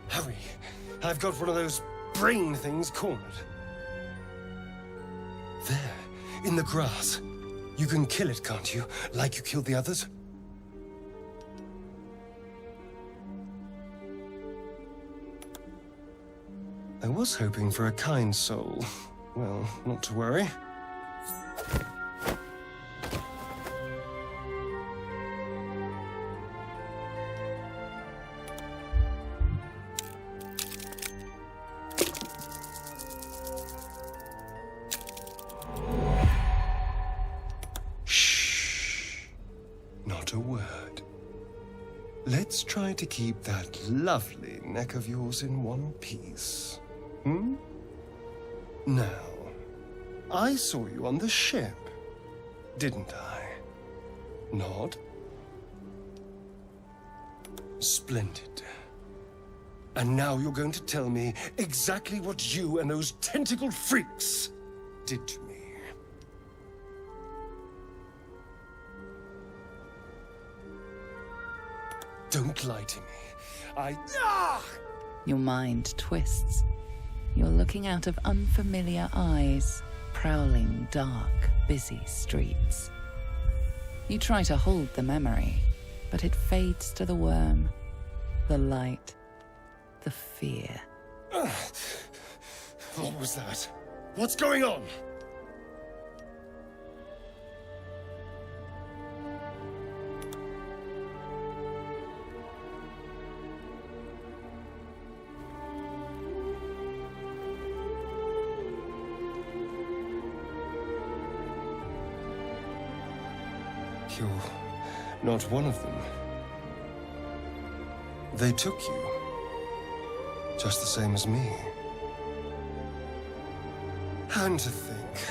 Hurry! I've got one of those brain things cornered. There, in the grass. You can kill it, can't you? Like you killed the others? I was hoping for a kind soul. Well, not to worry. Shh. Not a word. Let's try to keep that lovely neck of yours in one piece. Hmm? Now, I saw you on the ship, didn't I? Nod? Splendid. And now you're going to tell me exactly what you and those tentacled freaks did to me. Don't lie to me. Your mind twists. You're looking out of unfamiliar eyes, prowling dark, busy streets. You try to hold the memory, but it fades to the worm, the light, the fear. What was that? What's going on? You're not one of them. They took you, just the same as me. And to think,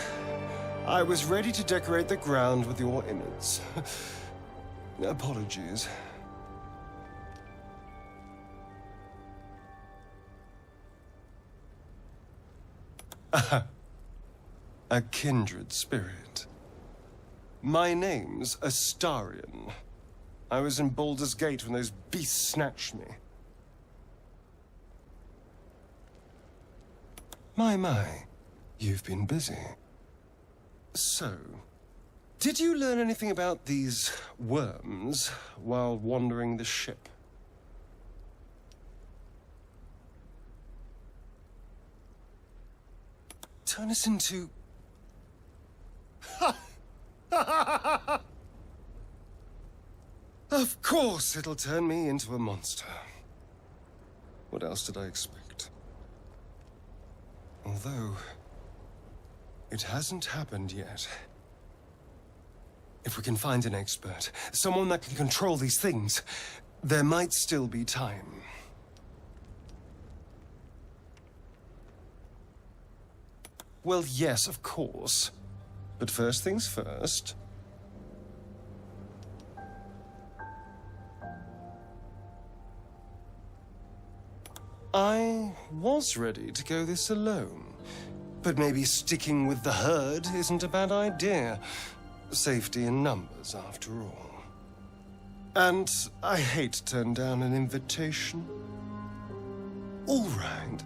I was ready to decorate the ground with your innards. Apologies. A kindred spirit. My name's Astarion. I was in Baldur's Gate when those beasts snatched me. My, you've been busy. So, did you learn anything about these worms while wandering the ship? Turn us into... Of course it'll turn me into a monster. What else did I expect? Although, it hasn't happened yet. If we can find an expert, someone that can control these things, there might still be time. Well, yes, of course. But first things first. I was ready to go this alone, but maybe sticking with the herd isn't a bad idea. Safety in numbers, after all. And I hate to turn down an invitation. All right.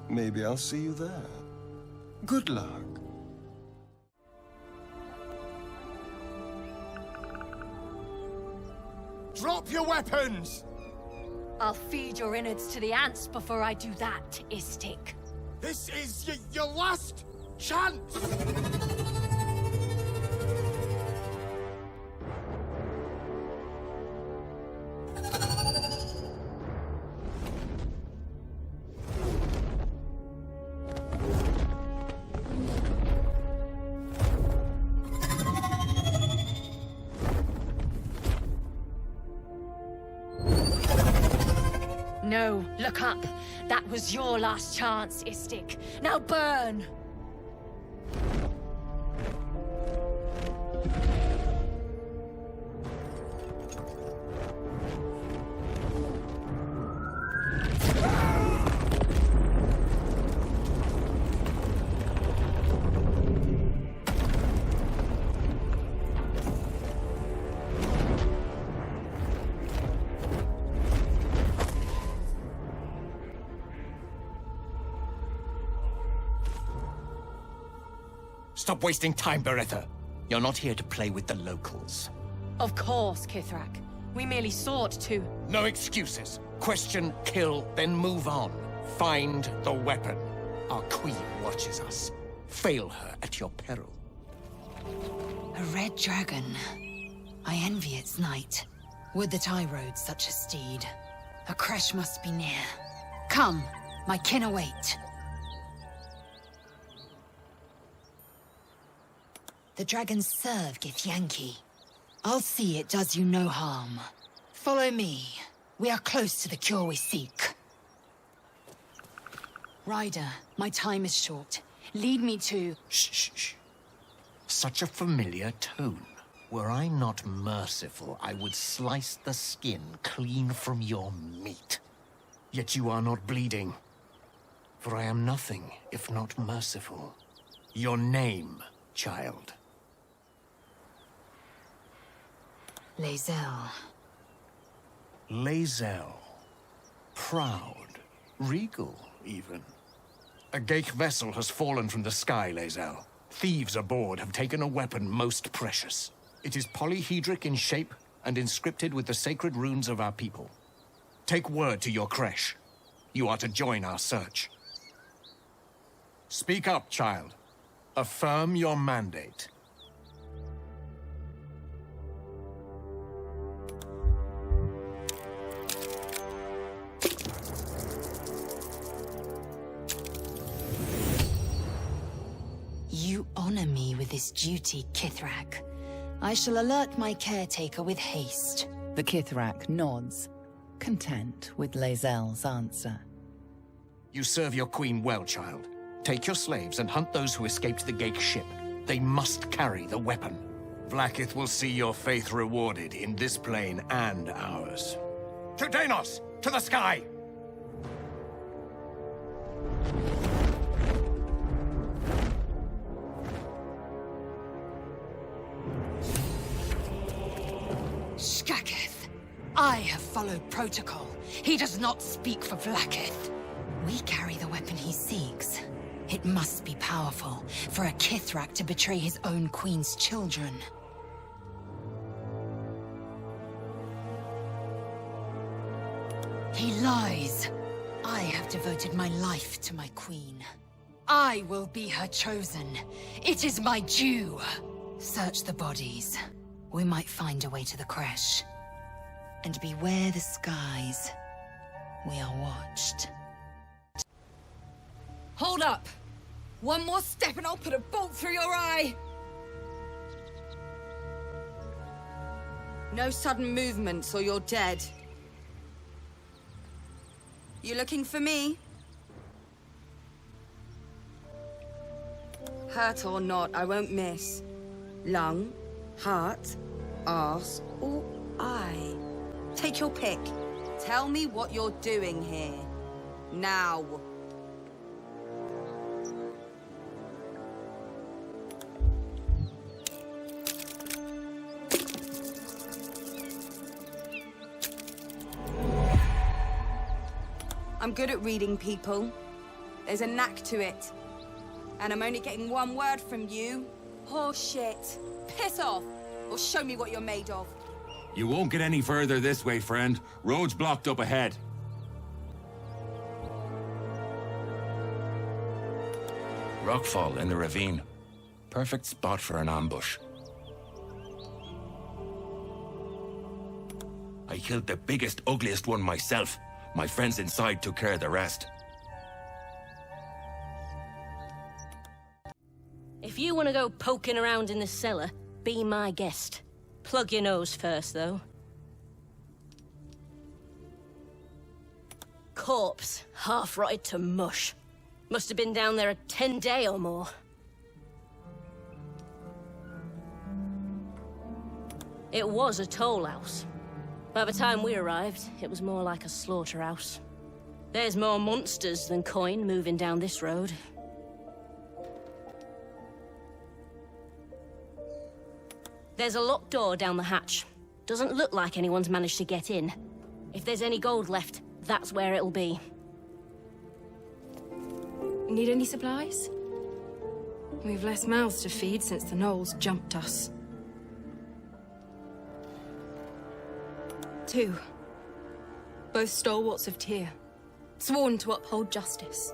Maybe I'll see you there. Good luck. Drop your weapons! I'll feed your innards to the ants before I do that, Istik. This is your last chance! No, look up. That was your last chance, Istik. Now burn! Stop wasting time, Beretta. You're not here to play with the locals. Of course, Kithrak. We merely sought to... No excuses. Question, kill, then move on. Find the weapon. Our queen watches us. Fail her at your peril. A red dragon. I envy its knight. Would that I rode such a steed. A crash must be near. Come, my kin await. The dragons serve Githyanki. I'll see it does you no harm. Follow me. We are close to the cure we seek. Ryder, my time is short. Lead me to... Shh, shh, shh. Such a familiar tone. Were I not merciful, I would slice the skin clean from your meat. Yet you are not bleeding. For I am nothing if not merciful. Your name, child. Lae'zel. Lae'zel. Proud. Regal, even. A Gate vessel has fallen from the sky, Lae'zel. Thieves aboard have taken a weapon most precious. It is polyhedric in shape and inscripted with the sacred runes of our people. Take word to your creche. You are to join our search. Speak up, child. Affirm your mandate. You honor me with this duty, Kithrak. I shall alert my caretaker with haste. The Kithrak nods, content with Lae'zel's answer. You serve your queen well, child. Take your slaves and hunt those who escaped the Gate ship. They must carry the weapon. Vlaakith will see your faith rewarded in this plane and ours. To Danos! To the sky! Skaketh! I have followed protocol. He does not speak for Vlaakith. We carry the weapon he seeks. It must be powerful for a Kithrak to betray his own queen's children. He lies. I have devoted my life to my queen. I will be her chosen. It is my due. Search the bodies. We might find a way to the creche. And beware the skies. We are watched. Hold up! One more step and I'll put a bolt through your eye! No sudden movements or you're dead. You looking for me? Hurt or not, I won't miss. Lung, heart, arse, or eye. Take your pick. Tell me what you're doing here. Now. I'm good at reading people. There's a knack to it. And I'm only getting one word from you. Horse shit. Piss off, or show me what you're made of. You won't get any further this way, friend. Road's blocked up ahead. Rockfall in the ravine. Perfect spot for an ambush. I killed the biggest, ugliest one myself. My friends inside took care of the rest. If you want to go poking around in the cellar, be my guest. Plug your nose first, though. Corpse, half-rotted to mush. Must have been down there a 10-day or more. It was a toll house. By the time we arrived, it was more like a slaughterhouse. There's more monsters than coin moving down this road. There's a locked door down the hatch. Doesn't look like anyone's managed to get in. If there's any gold left, that's where it'll be. Need any supplies? We've less mouths to feed since the gnolls jumped us. 2. Both stalwarts of Tyr, sworn to uphold justice.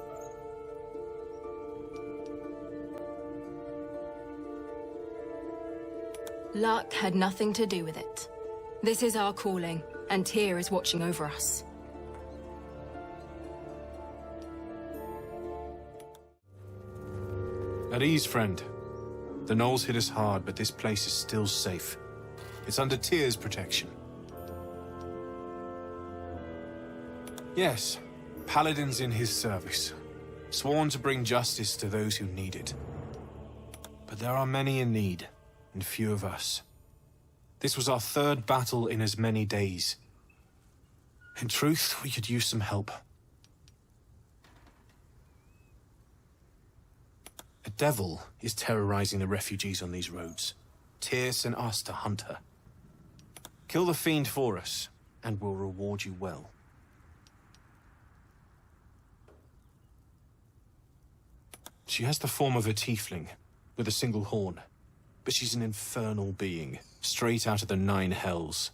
Luck had nothing to do with it. This is our calling, and Tyr is watching over us. At ease, friend. The gnolls hit us hard, but this place is still safe. It's under Tyr's protection. Yes, Paladin's in his service, sworn to bring justice to those who need it. But there are many in need, and few of us. This was our 3rd battle in as many days. In truth, we could use some help. A devil is terrorizing the refugees on these roads. Tyr sent us to hunt her. Kill the fiend for us, and we'll reward you well. She has the form of a tiefling, with a single horn. But she's an infernal being, straight out of the 9 hells.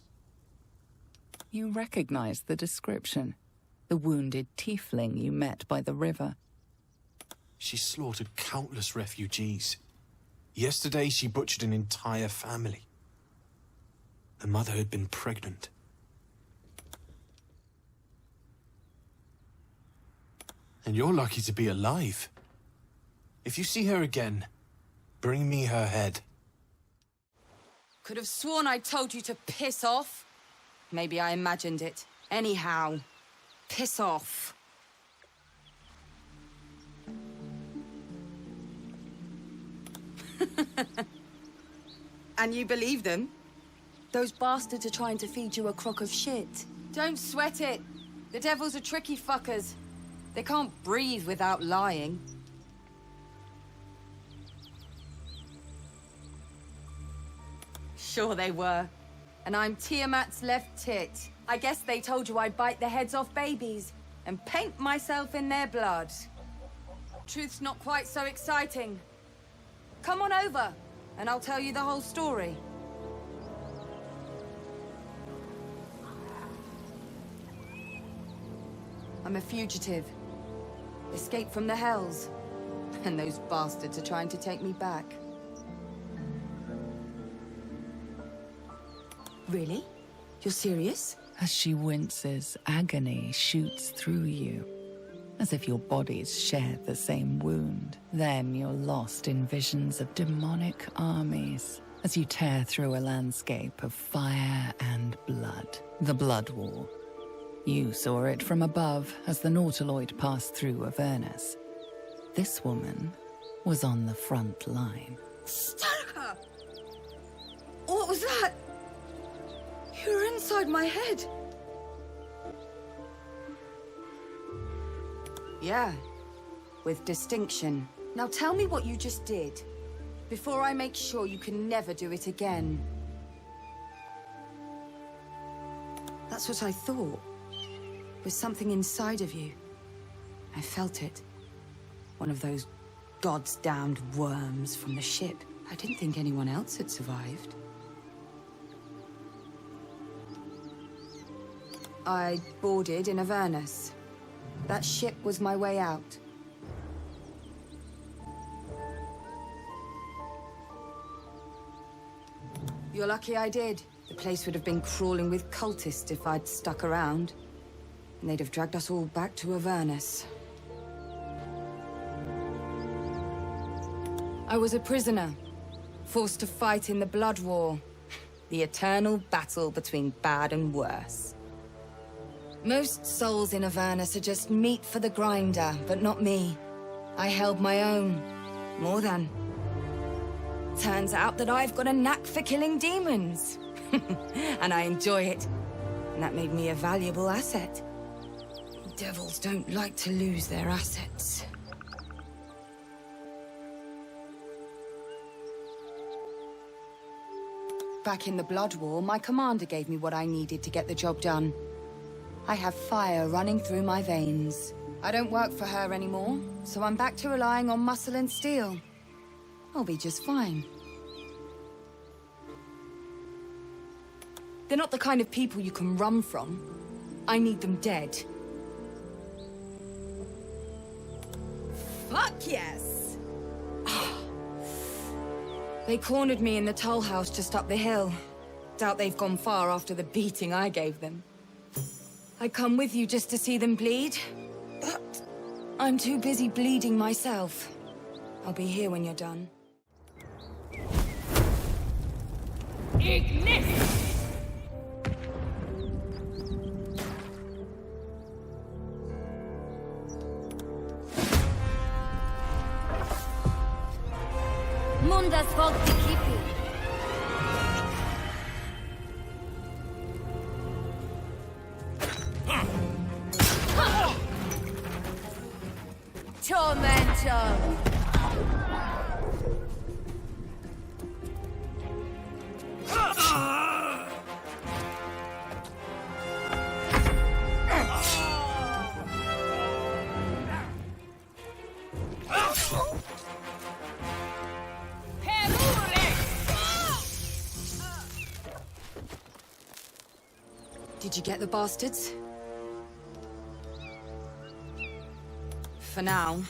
You recognize the description. The wounded tiefling you met by the river. She slaughtered countless refugees. Yesterday, she butchered an entire family. The mother had been pregnant. And you're lucky to be alive. If you see her again, bring me her head. Could have sworn I told you to piss off. Maybe I imagined it. Anyhow, piss off. And you believe them? Those bastards are trying to feed you a crock of shit. Don't sweat it. The devils are tricky fuckers. They can't breathe without lying. Sure they were. And I'm Tiamat's left tit. I guess they told you I'd bite the heads off babies and paint myself in their blood. Truth's not quite so exciting. Come on over, and I'll tell you the whole story. I'm a fugitive. Escaped from the hells. And those bastards are trying to take me back. Really? You're serious? As she winces, agony shoots through you, as if your bodies shared the same wound. Then you're lost in visions of demonic armies, as you tear through a landscape of fire and blood. The Blood War. You saw it from above as the Nautiloid passed through Avernus. This woman was on the front line. Stoker! What was that? You were inside my head. Yeah, with distinction. Now tell me what you just did, before I make sure you can never do it again. That's what I thought. With something inside of you. I felt it. One of those God's damned worms from the ship. I didn't think anyone else had survived. I boarded in Avernus. That ship was my way out. You're lucky I did. The place would have been crawling with cultists if I'd stuck around. And they'd have dragged us all back to Avernus. I was a prisoner, forced to fight in the Blood War. The eternal battle between bad and worse. Most souls in Avernus are just meat for the grinder, but not me. I held my own. More than. Turns out that I've got a knack for killing demons. And I enjoy it. And that made me a valuable asset. Devils don't like to lose their assets. Back in the Blood War, my commander gave me what I needed to get the job done. I have fire running through my veins. I don't work for her anymore, so I'm back to relying on muscle and steel. I'll be just fine. They're not the kind of people you can run from. I need them dead. Fuck yes! They cornered me in the toll house just up the hill. Doubt they've gone far after the beating I gave them. I'd come with you just to see them bleed, but I'm too busy bleeding myself. I'll be here when you're done. Ignis! Mundas volti kipi. Tormentor! Did you get the bastards? For now,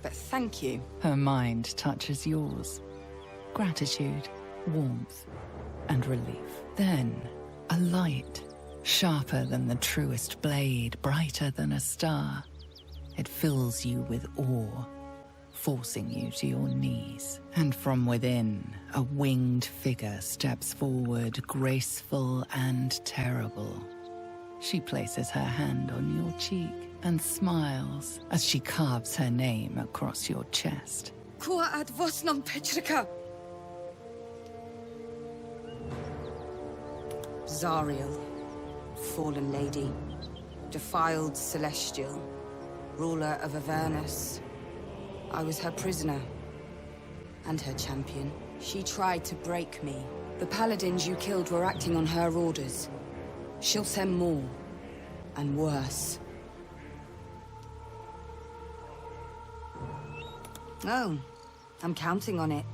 but thank you. Her mind touches yours. Gratitude, warmth, and relief. Then, a light, sharper than the truest blade, brighter than a star. It fills you with awe, forcing you to your knees. And from within, a winged figure steps forward, graceful and terrible. She places her hand on your cheek and smiles as she carves her name across your chest. Kua ad vos non petrica. Zariel, fallen lady, defiled celestial, ruler of Avernus. I was her prisoner, and her champion. She tried to break me. The paladins you killed were acting on her orders. She'll send more, and worse. Oh, I'm counting on it.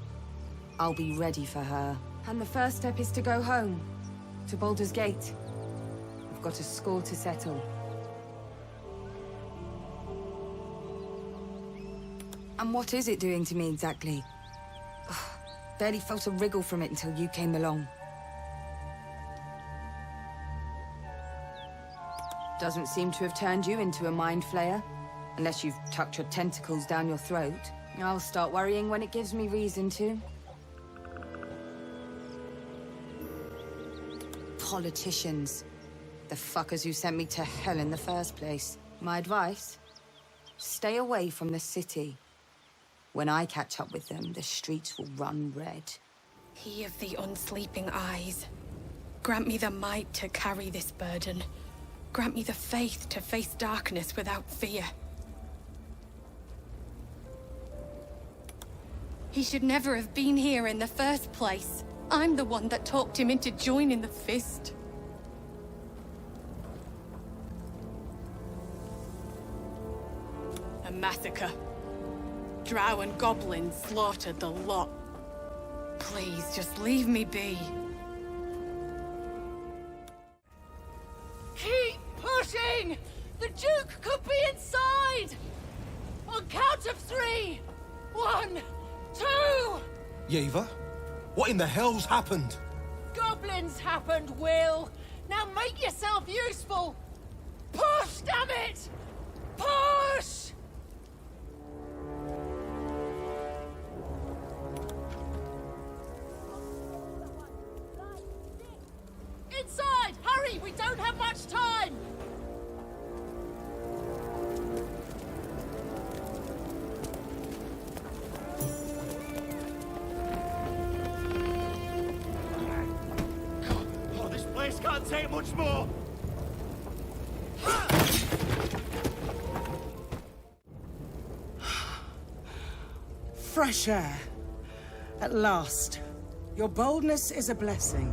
I'll be ready for her. And the first step is to go home, to Baldur's Gate. I've got a score to settle. And what is it doing to me exactly? Barely felt a wriggle from it until you came along. Doesn't seem to have turned you into a mind flayer, unless you've tucked your tentacles down your throat. I'll start worrying when it gives me reason to. Politicians. The fuckers who sent me to hell in the first place. My advice? Stay away from the city. When I catch up with them, the streets will run red. He of the unsleeping eyes. Grant me the might to carry this burden. Grant me the faith to face darkness without fear. He should never have been here in the first place. I'm the one that talked him into joining the Fist. A massacre. Drow and goblins slaughtered the lot. Please, just leave me be. Keep pushing! The Duke could be inside! On count of 3! 1, 2! Yeva? What in the hell's happened? Goblins happened, Will! Now make yourself useful! Push, damn it! Push! Inside! Hurry! We don't have much time! Oh, this place can't take much more! Fresh air. At last. Your boldness is a blessing.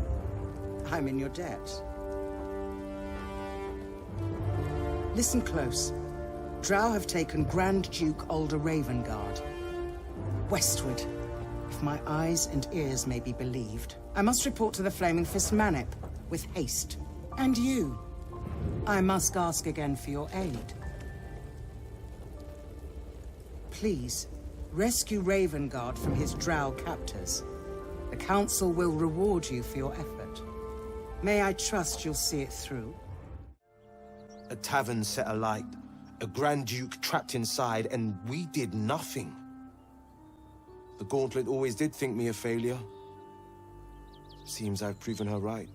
I'm in your debt. Listen close. Drow have taken Grand Duke Ulder Ravengard. Westward, If my eyes and ears may be believed, I must report to the Flaming Fist Manip with haste. And you, I must ask again for your aid. Please, rescue Ravengard from his drow captors. The Council will reward you for your effort. May I trust you'll see it through? A tavern set alight, a Grand Duke trapped inside, and we did nothing. The Gauntlet always did think me a failure. Seems I've proven her right.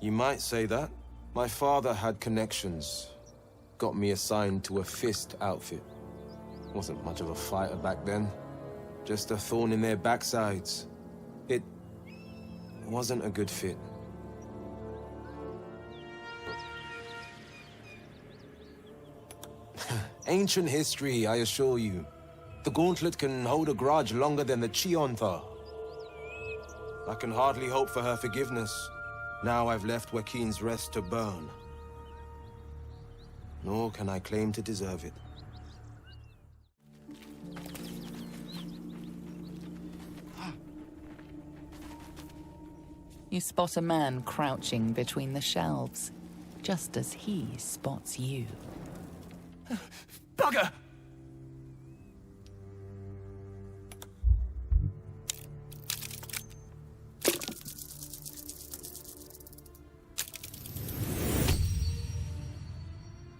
You might say that. My father had connections. Got me assigned to a fist outfit. Wasn't much of a fighter back then. Just a thorn in their backsides. It wasn't a good fit. Ancient history, I assure you. The Gauntlet can hold a grudge longer than the Chiontha. I can hardly hope for her forgiveness. Now I've left Joaquin's rest to burn. Nor can I claim to deserve it. You spot a man crouching between the shelves, just as he spots you. Bugger!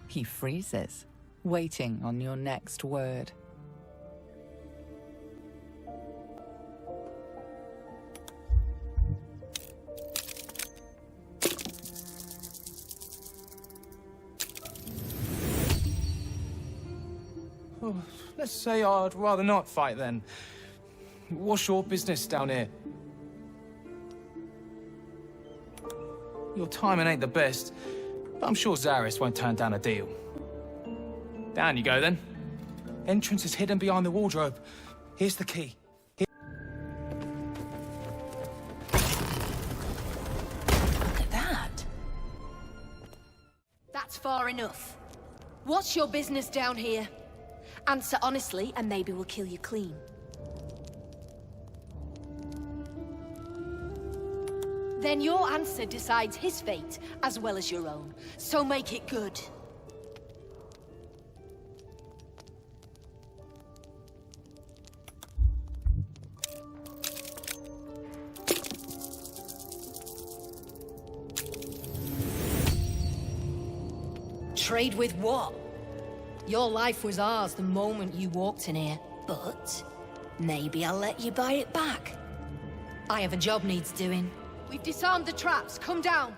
He freezes, waiting on your next word. Oh, let's say I'd rather not fight then. What's your business down here? Your timing ain't the best, but I'm sure Zaris won't turn down a deal. Down you go then. Entrance is hidden behind the wardrobe. Here's the key. Look at that. That's far enough. What's your business down here? Answer honestly, and maybe we'll kill you clean. Then your answer decides his fate, as well as your own. So make it good. Trade with what? Your life was ours the moment you walked in here, but maybe I'll let you buy it back. I have a job needs doing. We've disarmed the traps. Come down.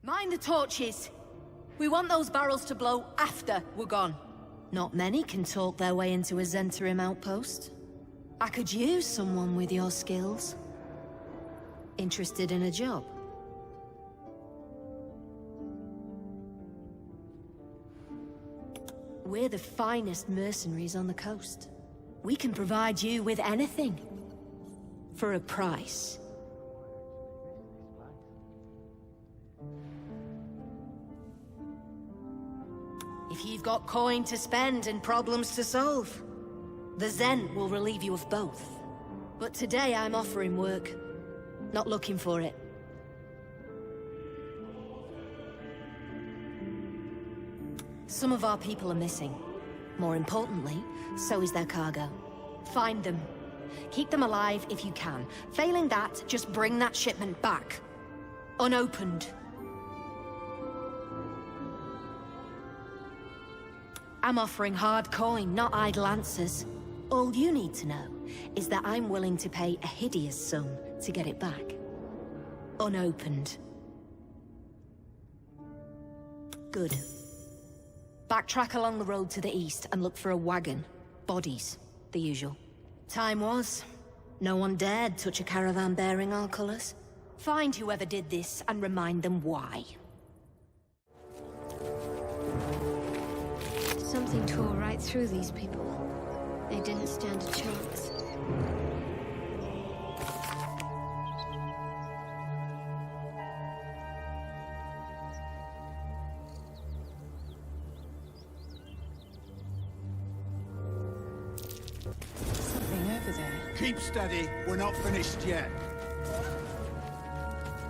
Mind the torches. We want those barrels to blow after we're gone. Not many can talk their way into a Zhentarim outpost. I could use someone with your skills. Interested in a job? We're the finest mercenaries on the coast. We can provide you with anything. For a price. If you've got coin to spend and problems to solve, the Zen will relieve you of both. But today I'm offering work, not looking for it. Some of our people are missing. More importantly, so is their cargo. Find them. Keep them alive if you can. Failing that, just bring that shipment back. Unopened. I'm offering hard coin, not idle answers. All you need to know is that I'm willing to pay a hideous sum to get it back. Unopened. Good. Backtrack along the road to the east and look for a wagon. Bodies, the usual. Time was. No one dared touch a caravan bearing our colors. Find whoever did this and remind them why. Something tore right through these people. They didn't stand a chance. Something over there. Keep steady. We're not finished yet.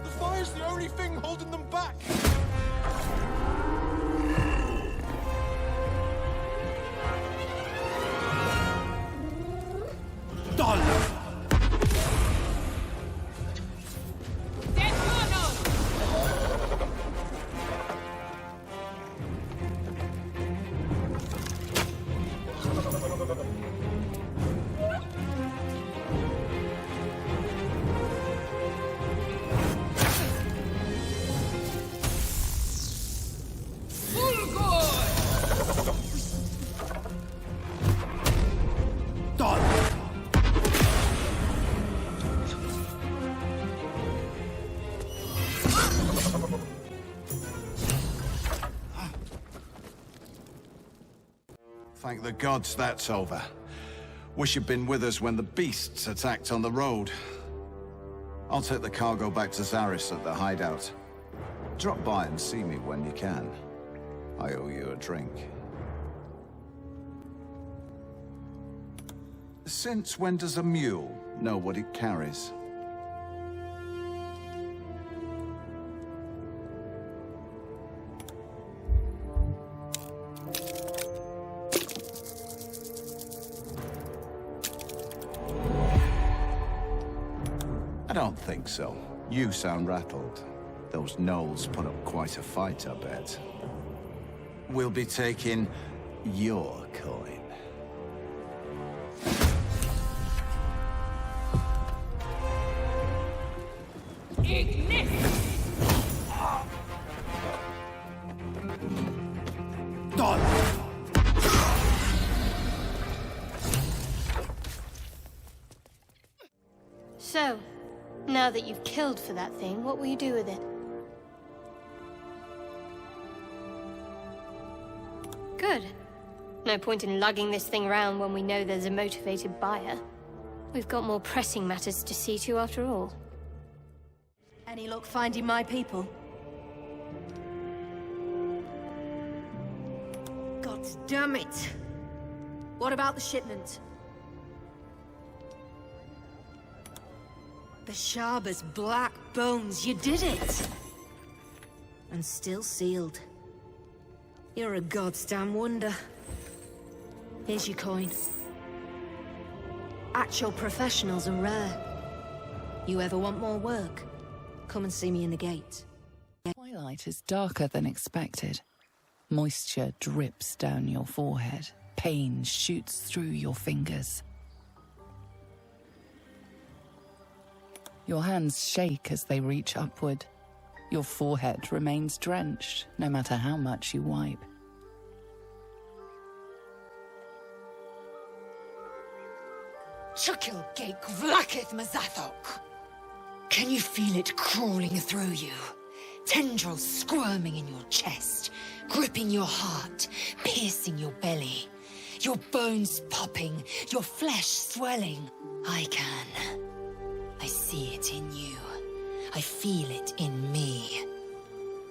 The fire's the only thing holding them back! Thank the gods that's over. Wish you'd been with us when the beasts attacked on the road. I'll take the cargo back to Zaris at the hideout. Drop by and see me when you can. I owe you a drink. Since when does a mule know what it carries? I don't think so. You sound rattled. Those gnolls put up quite a fight, I bet. We'll be taking your coin. So, now that you've killed for that thing, what will you do with it? Good. No point in lugging this thing around when we know there's a motivated buyer. We've got more pressing matters to see to after all. Any luck finding my people? God damn it! What about the shipment? The Sharber's black bones, you did it! And still sealed. You're a goddamn wonder. Here's your coin. Actual professionals are rare. You ever want more work? Come and see me in the gate. Twilight is darker than expected. Moisture drips down your forehead. Pain shoots through your fingers. Your hands shake as they reach upward. Your forehead remains drenched, no matter how much you wipe. Chukil Gate Vlakith Mazathok! Can you feel it crawling through you? Tendrils squirming in your chest, gripping your heart, piercing your belly. Your bones popping, your flesh swelling. I can. I see it in you. I feel it in me.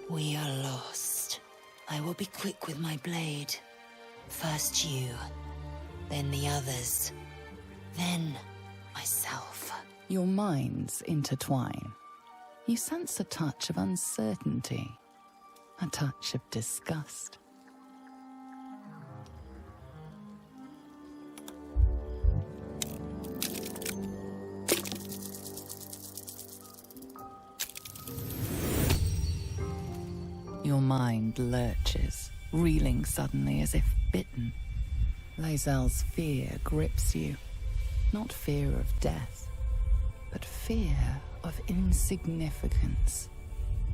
We are lost. I will be quick with my blade. First you, then the others, then myself. Your minds intertwine. You sense a touch of uncertainty, a touch of disgust. Your mind lurches, reeling suddenly as if bitten. Lae'zel's fear grips you. Not fear of death, but fear of insignificance.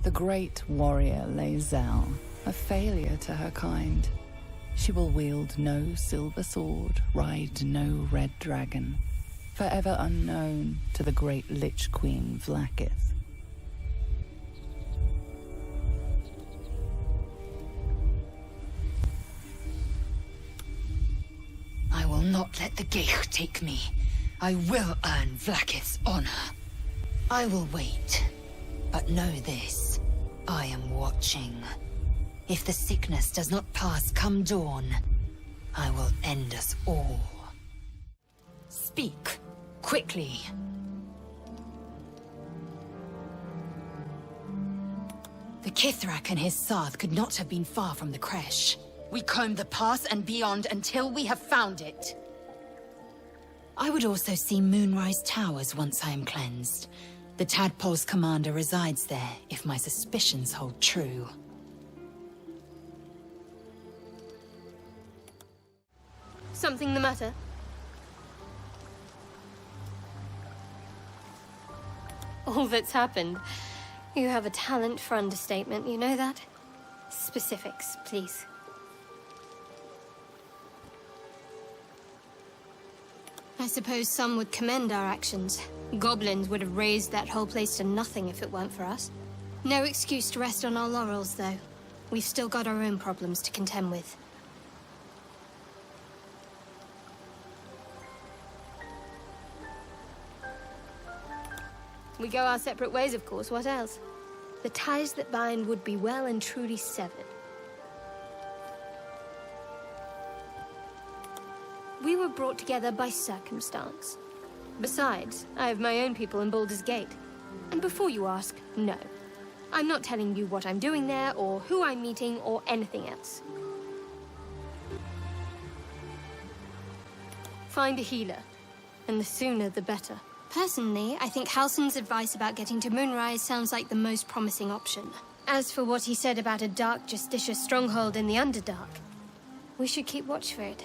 The great warrior Lae'zel, a failure to her kind. She will wield no silver sword, ride no red dragon, forever unknown to the great Lich Queen Vlakith. I will not let the Geich take me. I will earn Vlakith's honor. I will wait. But know this. I am watching. If the sickness does not pass come dawn, I will end us all. speak. Quickly. The Kithrak and his Sarth could not have been far from the Kresh. We comb the pass and beyond until we have found it. I would also see Moonrise Towers once I am cleansed. The Tadpole's commander resides there, if my suspicions hold true. Something the matter? All that's happened. You have a talent for understatement, you know that? Specifics, please. I suppose some would commend our actions. Goblins would have razed that whole place to nothing if it weren't for us. No excuse to rest on our laurels, though. We've still got our own problems to contend with. We go our separate ways, of course. What else? The ties that bind would be well and truly severed. We were brought together by circumstance. Besides, I have my own people in Baldur's Gate. And before you ask, no. I'm not telling you what I'm doing there, or who I'm meeting, or anything else. Find a healer, and the sooner the better. Personally, I think Halsin's advice about getting to Moonrise sounds like the most promising option. As for what he said about a dark Justicia stronghold in the Underdark, we should keep watch for it.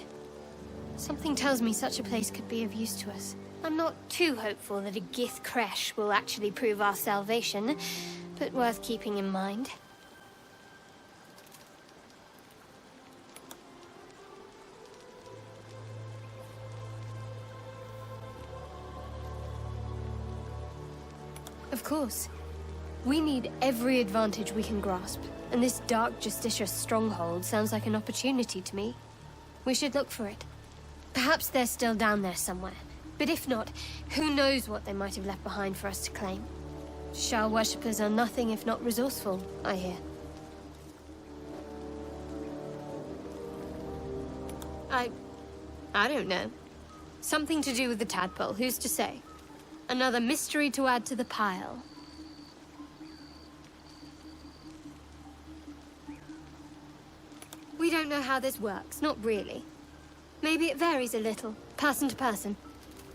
Something tells me such a place could be of use to us. I'm not too hopeful that a Gith Kresh will actually prove our salvation, but worth keeping in mind. Of course. We need every advantage we can grasp, and this dark Justicia stronghold sounds like an opportunity to me. We should look for it. Perhaps they're still down there somewhere, but if not, who knows what they might have left behind for us to claim. Shah worshippers are nothing if not resourceful, I hear. I don't know. Something to do with the tadpole, who's to say? Another mystery to add to the pile. We don't know how this works, not really. Maybe it varies a little, person to person.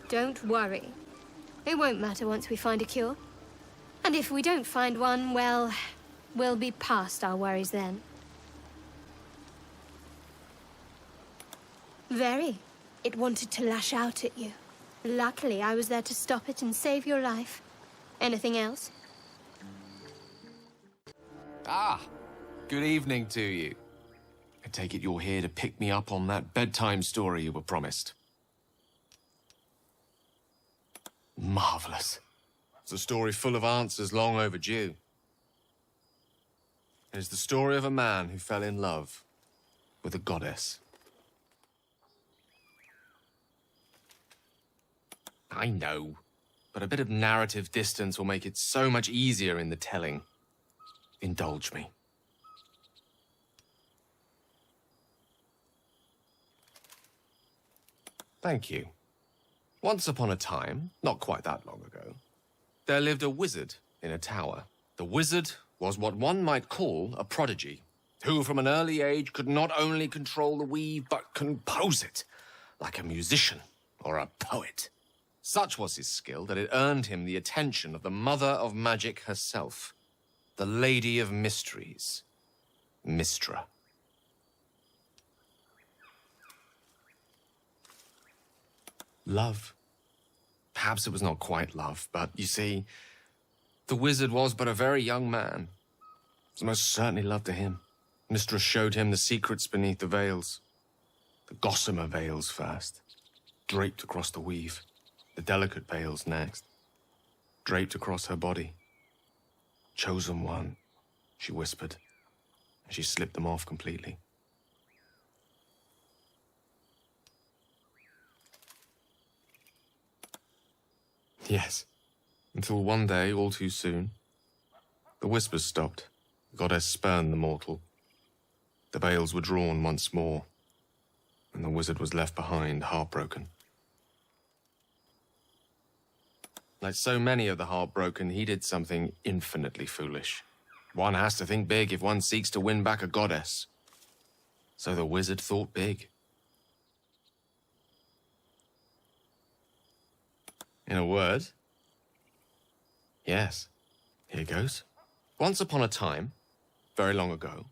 Don't worry. It won't matter once we find a cure. And if we don't find one, well, we'll be past our worries then. Very. It wanted to lash out at you. Luckily, I was there to stop it and save your life. Anything else? Ah, good evening to you. I take it you're here to pick me up on that bedtime story you were promised. Marvelous. It's a story full of answers long overdue. It is the story of a man who fell in love with a goddess. I know, but a bit of narrative distance will make it so much easier in the telling. Indulge me. Thank you. Once upon a time, not quite that long ago, there lived a wizard in a tower. The wizard was what one might call a prodigy, who from an early age could not only control the weave, but compose it, like a musician or a poet. Such was his skill that it earned him the attention of the mother of magic herself, the Lady of Mysteries, Mystra. Love. Perhaps it was not quite love, but you see, the wizard was but a very young man. It was most certainly love to him. Mystra showed him the secrets beneath the veils. The gossamer veils first, draped across the weave. The delicate veils next, draped across her body. Chosen one, she whispered, and she slipped them off completely. Yes, until one day, all too soon, the whispers stopped. The goddess spurned the mortal. The veils were drawn once more, and the wizard was left behind, heartbroken. Like so many of the heartbroken, he did something infinitely foolish. One has to think big if one seeks to win back a goddess. So the wizard thought big. In a word, yes, here goes. Once upon a time, very long ago,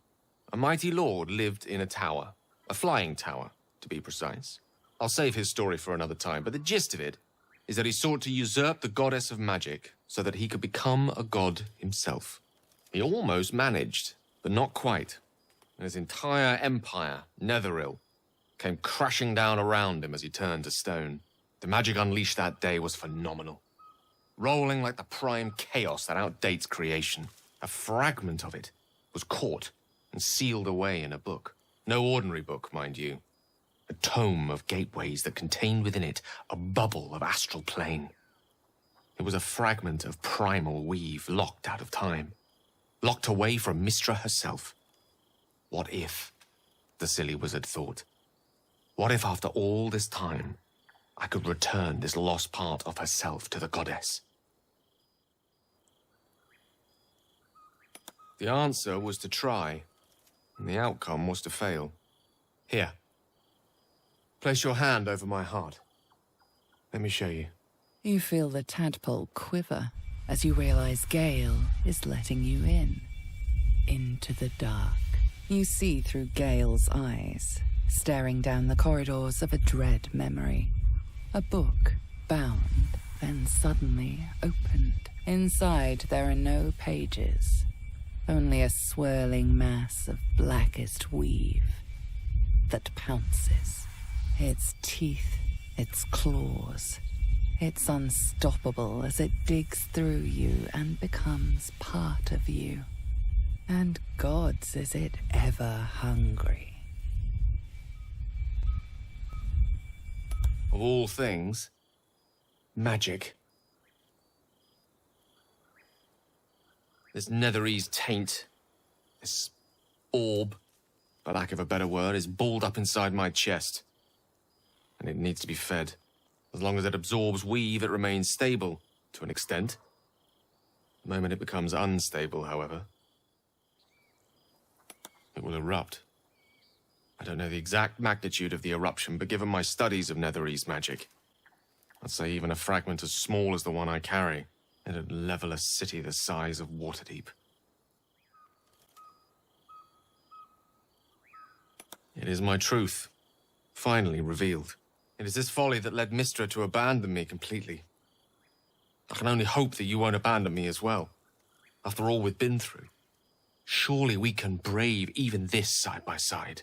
a mighty lord lived in a tower, a flying tower, to be precise. I'll save his story for another time, but the gist of it is that he sought to usurp the goddess of magic so that he could become a god himself. He almost managed, but not quite. And his entire empire, Netheril, came crashing down around him as he turned to stone. The magic unleashed that day was phenomenal. Rolling like the prime chaos that outdates creation. A fragment of it was caught and sealed away in a book. No ordinary book, mind you. A tome of gateways that contained within it a bubble of astral plane. It was a fragment of primal weave locked out of time. Locked away from Mystra herself. What if, the silly wizard thought, what if after all this time, I could return this lost part of herself to the goddess? The answer was to try, and the outcome was to fail. Here. Place your hand over my heart. Let me show you. You feel the tadpole quiver as you realize Gale is letting you in. Into the dark. You see through Gale's eyes, staring down the corridors of a dread memory. A book, bound, then suddenly opened. Inside there are no pages. Only a swirling mass of blackest weave that pounces. Its teeth, its claws. It's unstoppable as it digs through you and becomes part of you. And gods, is it ever hungry. Of all things, magic. This Netherese taint, this orb, for lack of a better word, is balled up inside my chest. And it needs to be fed. As long as it absorbs weave, it remains stable, to an extent. The moment it becomes unstable, however, it will erupt. I don't know the exact magnitude of the eruption, but given my studies of Netherese magic, I'd say even a fragment as small as the one I carry, it'd level a city the size of Waterdeep. It is my truth, finally revealed. It is this folly that led Mystra to abandon me completely. I can only hope that you won't abandon me as well. After all we've been through, surely we can brave even this side by side.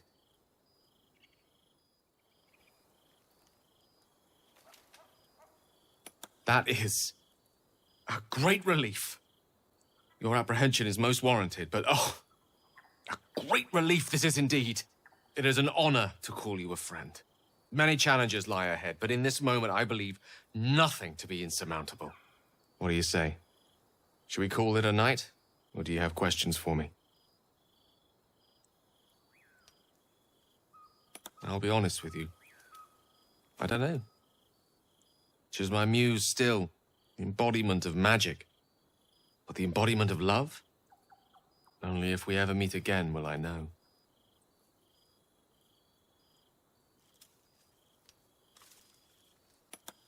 That is a great relief. Your apprehension is most warranted, but oh, a great relief this is indeed. It is an honor to call you a friend. Many challenges lie ahead, but in this moment I believe nothing to be insurmountable. What do you say? Should we call it a night, or do you have questions for me? I'll be honest with you. I don't know. She's my muse still, the embodiment of magic. But the embodiment of love? Only if we ever meet again will I know.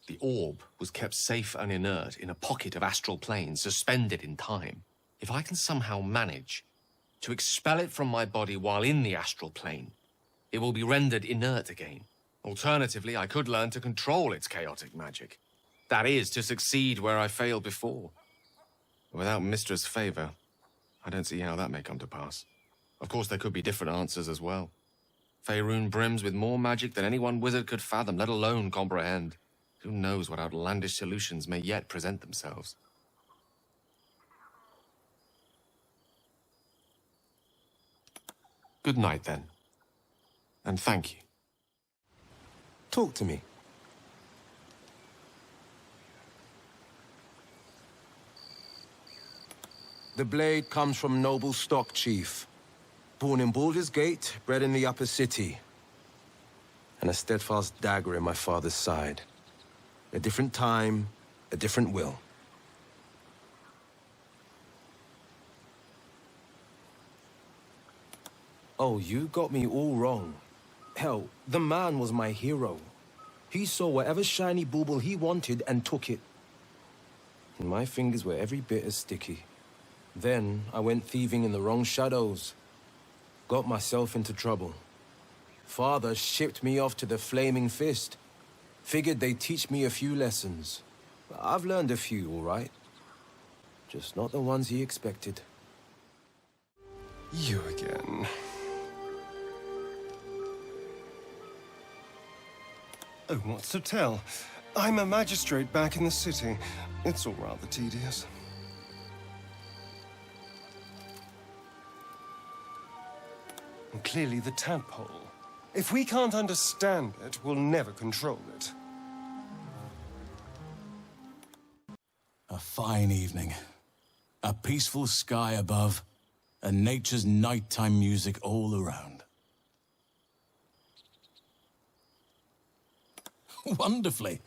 The orb was kept safe and inert in a pocket of astral plane, suspended in time. If I can somehow manage to expel it from my body while in the astral plane, it will be rendered inert again. Alternatively, I could learn to control its chaotic magic. That is, to succeed where I failed before. Without Mystra's favor, I don't see how that may come to pass. Of course, there could be different answers as well. Faerun brims with more magic than any one wizard could fathom, let alone comprehend. Who knows what outlandish solutions may yet present themselves? Good night, then. And thank you. Talk to me. The blade comes from noble stock, Chief. Born in Baldur's Gate, bred in the upper city. And a steadfast dagger in my father's side. A different time, a different will. Oh, you got me all wrong. Hell, the man was my hero. He saw whatever shiny bauble he wanted and took it. And my fingers were every bit as sticky. Then I went thieving in the wrong shadows. Got myself into trouble. Father shipped me off to the Flaming Fist. Figured they'd teach me a few lessons. I've learned a few, all right. Just not the ones he expected. You again. Oh, what's to tell? I'm a magistrate back in the city. It's all rather tedious. And clearly the tadpole. If we can't understand it, we'll never control it. A fine evening. A peaceful sky above, and nature's nighttime music all around. Wonderfully.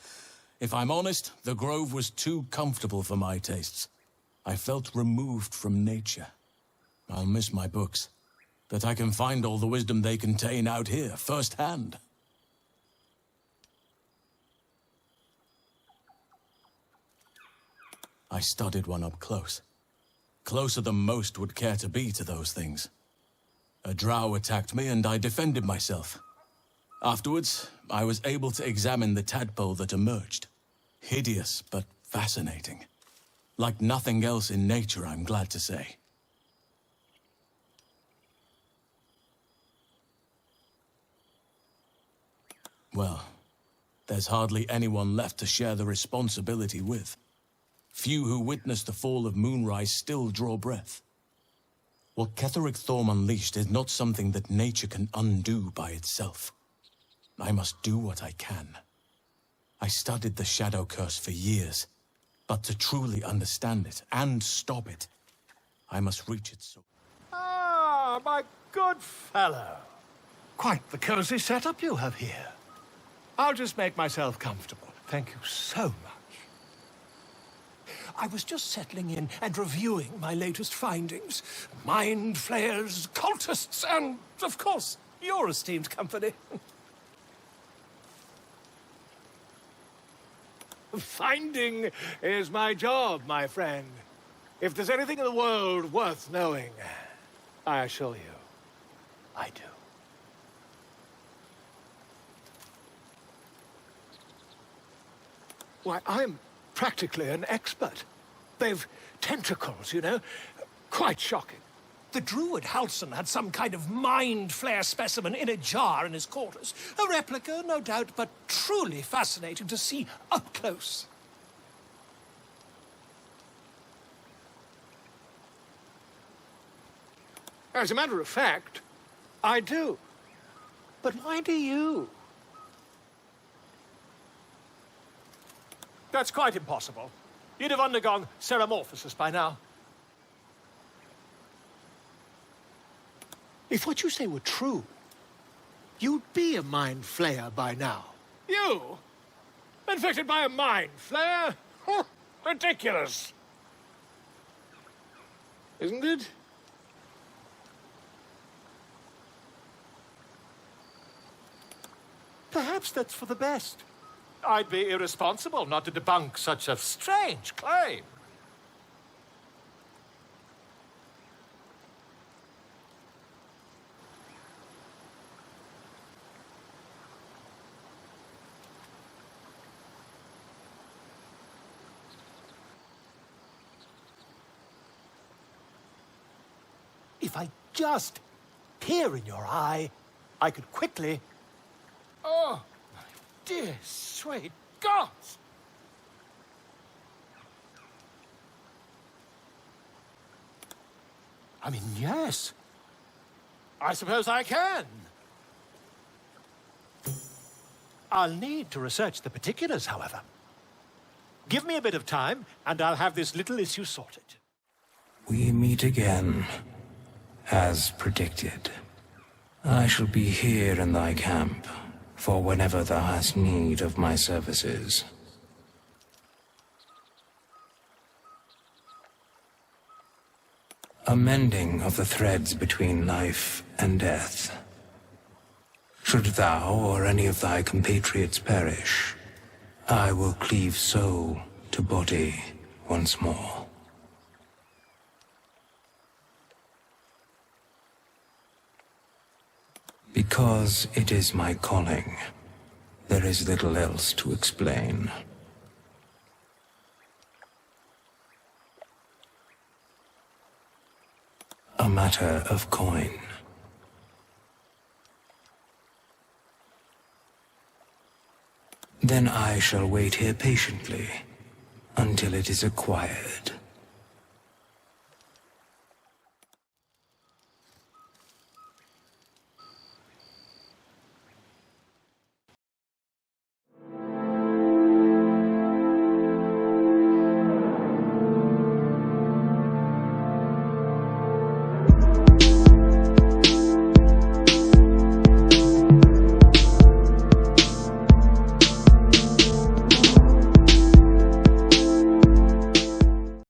If I'm honest, the grove was too comfortable for my tastes. I felt removed from nature. I'll miss my books, but I can find all the wisdom they contain out here, firsthand. I studied one up close. Closer than most would care to be to those things. A drow attacked me and I defended myself. Afterwards, I was able to examine the tadpole that emerged. Hideous, but fascinating. Like nothing else in nature, I'm glad to say. Well, there's hardly anyone left to share the responsibility with. Few who witnessed the fall of Moonrise still draw breath. What Ketheric Thorm unleashed is not something that nature can undo by itself. I must do what I can. I studied the Shadow Curse for years, but to truly understand it and stop it, I must reach its source. Ah, my good fellow. Quite the cozy setup you have here. I'll just make myself comfortable. Thank you so much. I was just settling in and reviewing my latest findings. Mind flayers, cultists, and, of course, your esteemed company. Finding is my job, my friend. If there's anything in the world worth knowing, I assure you, I do. Why, I'm practically an expert. They've tentacles, you know? Quite shocking. The druid Halson had some kind of mind flare specimen in a jar in his quarters. A replica, no doubt, but truly fascinating to see up close. As a matter of fact, I do. But why do you? That's quite impossible. You'd have undergone ceramorphosis by now. If what you say were true, you'd be a mind flayer by now. You? Infected by a mind flayer? Ridiculous. Isn't it? Perhaps that's for the best. I'd be irresponsible not to debunk such a strange claim. If I just peer in your eye, I could quickly... Oh, my dear, sweet gods! I mean, yes. I suppose I can. I'll need to research the particulars, however. Give me a bit of time, and I'll have this little issue sorted. We meet again. As predicted. I shall be here in thy camp, for whenever thou hast need of my services. A mending of the threads between life and death. Should thou or any of thy compatriots perish, I will cleave soul to body once more. Because it is my calling, there is little else to explain. A matter of coin. Then I shall wait here patiently until it is acquired.